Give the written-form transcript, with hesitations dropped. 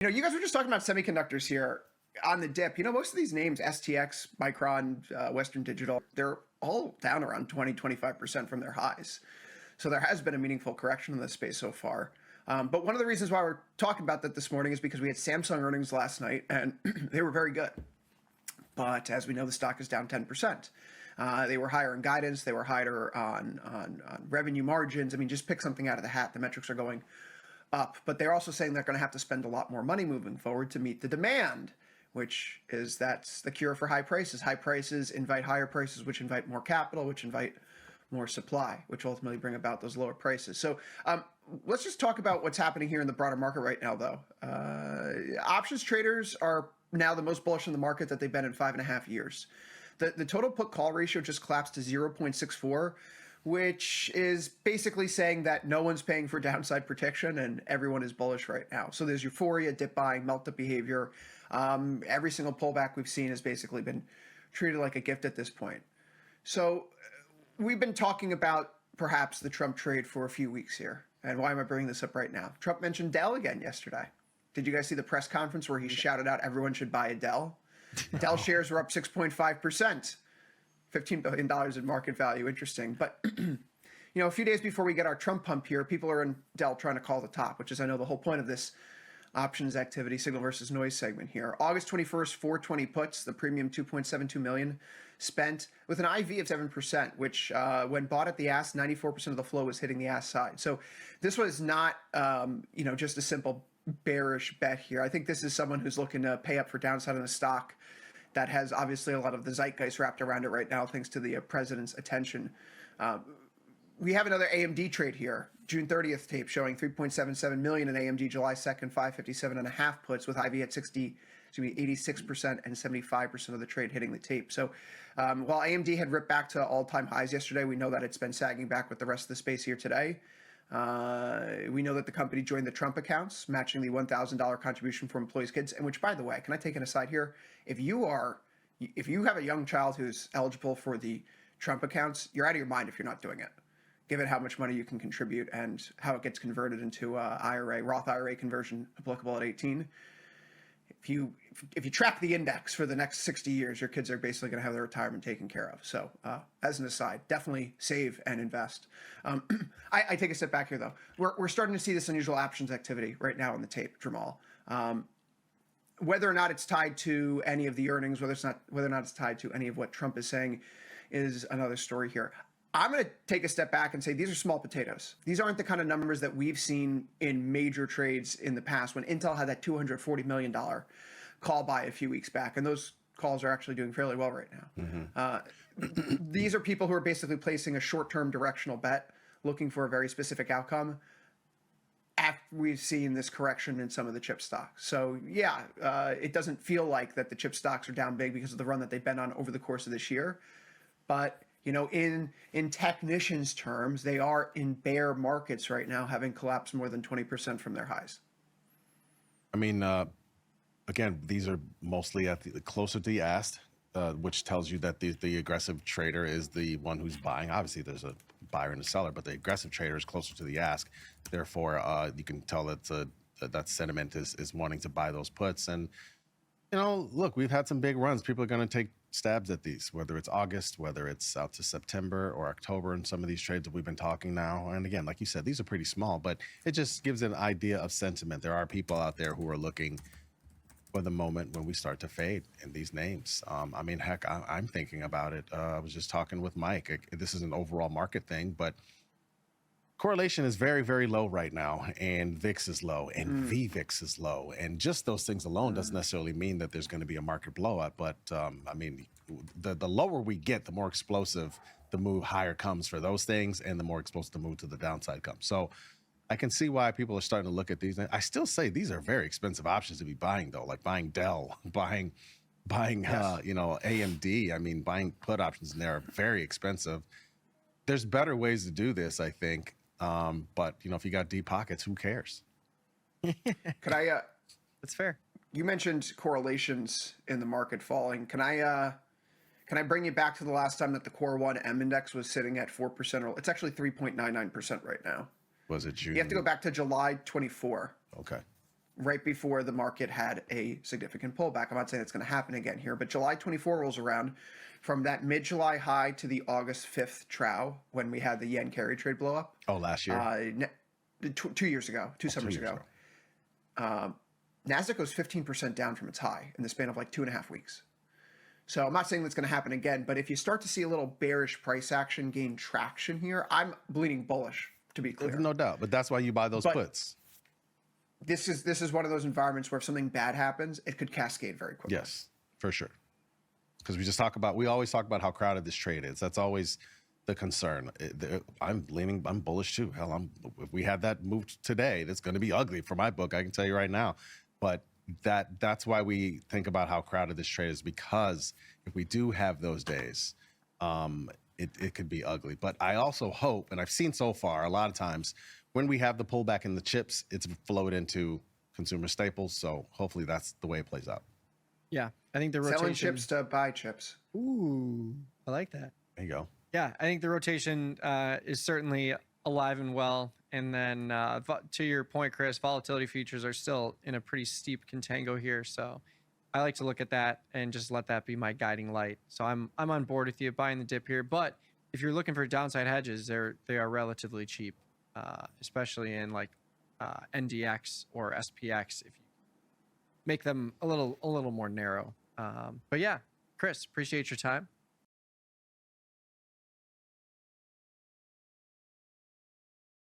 You know, you guys were just talking about semiconductors here on the dip. You know, most of these names, STX, Micron, Western Digital, they're all down around 20-25% from their highs. So there has been a meaningful correction in this space so far. But one of the reasons why we're talking about that this morning is because we had Samsung earnings last night, and they were very good. But as we know, the stock is down 10%. They were higher in guidance. They were higher on revenue margins. I mean, just pick something out of the hat. The metrics are going up. But they're also saying they're going to have to spend a lot more money moving forward to meet the demand, which is that's the cure for high prices. High prices invite higher prices, which invite more capital, which invite more supply, which ultimately bring about those lower prices. So let's just talk about what's happening here in the broader market right now, though. Options traders are now the most bullish in the market that they've been in 5.5 years. The total put call ratio just collapsed to 0.64, which is basically saying that no one's paying for downside protection and everyone is bullish right now. So there's euphoria, dip buying, melt up behavior. Every single pullback we've seen has basically been treated like a gift at this point. So we've been talking about perhaps the Trump trade for a few weeks here. And why am I bringing this up right now? Trump mentioned Dell again yesterday. Did you guys see the press conference where he shouted out everyone should buy a Dell? No. Dell shares were up 6.5%, $15 billion in market value. Interesting. But, you know, a few days before we get our Trump pump here, people are in Dell trying to call the top, which is, I know, the whole point of this options activity, signal versus noise segment here. August 21st, 420 puts, the premium 2.72 million spent with an IV of 7%, which when bought at the ask, 94% of the flow was hitting the ask side. So this was not, you know, just a simple bearish bet here. I think this is someone who's looking to pay up for downside in the stock that has obviously a lot of the zeitgeist wrapped around it right now, thanks to the president's attention. We have another AMD trade here, June 30th tape showing 3.77 million in AMD July 2nd, 557.5 puts with IV at 86% and 75% of the trade hitting the tape. So while AMD had ripped back to all-time highs yesterday, we know that it's been sagging back with the rest of the space here today. We know that the company joined the Trump accounts, matching the $1,000 contribution for employees' kids. And which, by the way, can I take an aside here? If you have a young child who's eligible for the Trump accounts, you're out of your mind if you're not doing it, given how much money you can contribute and how it gets converted into IRA, Roth IRA conversion applicable at 18. If you track the index for the next 60 years, your kids are basically going to have their retirement taken care of. So as an aside, definitely save and invest. I take a step back here, though. We're starting to see this unusual options activity right now in the tape, Jamal. Whether or not it's tied to any of the earnings, whether or not it's tied to any of what Trump is saying is another story here. I'm going to take a step back and say these are small potatoes. These aren't the kind of numbers that we've seen in major trades in the past when Intel had that $240 million call buy a few weeks back. And those calls are actually doing fairly well right now. Mm-hmm. These are people who are basically placing a short-term directional bet, looking for a very specific outcome after we've seen this correction in some of the chip stocks. So yeah, it doesn't feel like that the chip stocks are down big because of the run that they've been on over the course of this year. But you know, in technicians' terms, they are in bear markets right now, having collapsed more than 20% from their highs. I mean, again, these are mostly at the closer to the ask, which tells you that the aggressive trader is the one who's buying. Obviously, there's a buyer and a seller, but the aggressive trader is closer to the ask. Therefore, you can tell that that sentiment is wanting to buy those puts. And you know, look, we've had some big runs. People are going to take stabs at these, whether it's August, whether it's out to September or October in some of these trades that we've been talking now. And again, like you said, these are pretty small, but it just gives an idea of sentiment. There are people out there who are looking for the moment when we start to fade in these names. I mean, heck, I'm thinking about it. I was just talking with Mike. This is an overall market thing, but correlation is very, very low right now, and VIX is low, and VVIX is low, and just those things alone doesn't necessarily mean that there's going to be a market blowout. But I mean, the lower we get, the more explosive the move higher comes for those things, and the more explosive the move to the downside comes. So I can see why people are starting to look at these. I still say these are very expensive options to be buying, though, like buying Dell, buying yes. You know, AMD. I mean, buying put options in there are very expensive. There's better ways to do this, I think. But you know, if you got deep pockets, who cares? Could I? That's fair. You mentioned correlations in the market falling. Can I bring you back to the last time that the Core 1 M index was sitting at 4%? It's actually 3.99% right now. Was it June? You have to go back to July 24. Okay. right before the market had a significant pullback. I'm not saying it's going to happen again here, but July 24 rolls around. From that mid-July high to the August 5th trough when we had the yen carry trade blow up. Oh, last year? 2 years ago, two summers ago. Nasdaq goes 15% down from its high in the span of like 2.5 weeks. So I'm not saying that's going to happen again, but if you start to see a little bearish price action gain traction here, I'm bleeding bullish, to be clear. No doubt, but that's why you buy those puts. This is one of those environments where if something bad happens, it could cascade very quickly. Yes, for sure. Because we always talk about how crowded this trade is. That's always the concern. I'm bullish too. Hell, if we had that move today, that's going to be ugly for my book. I can tell you right now. But that's why we think about how crowded this trade is, because if we do have those days, it could be ugly. But I also hope, and I've seen so far a lot of times when we have the pullback in the chips, it's flowed into consumer staples. So hopefully that's the way it plays out. Yeah, I think the rotation... Selling chips to buy chips. Ooh, I like that. There you go. Yeah, I think the rotation is certainly alive and well. And then to your point, Chris, volatility futures are still in a pretty steep contango here. So I like to look at that and just let that be my guiding light. So I'm on board with you buying the dip here. But if you're looking for downside hedges, they are relatively cheap, especially in like NDX or SPX if you make them a little more narrow. But yeah, Chris, appreciate your time.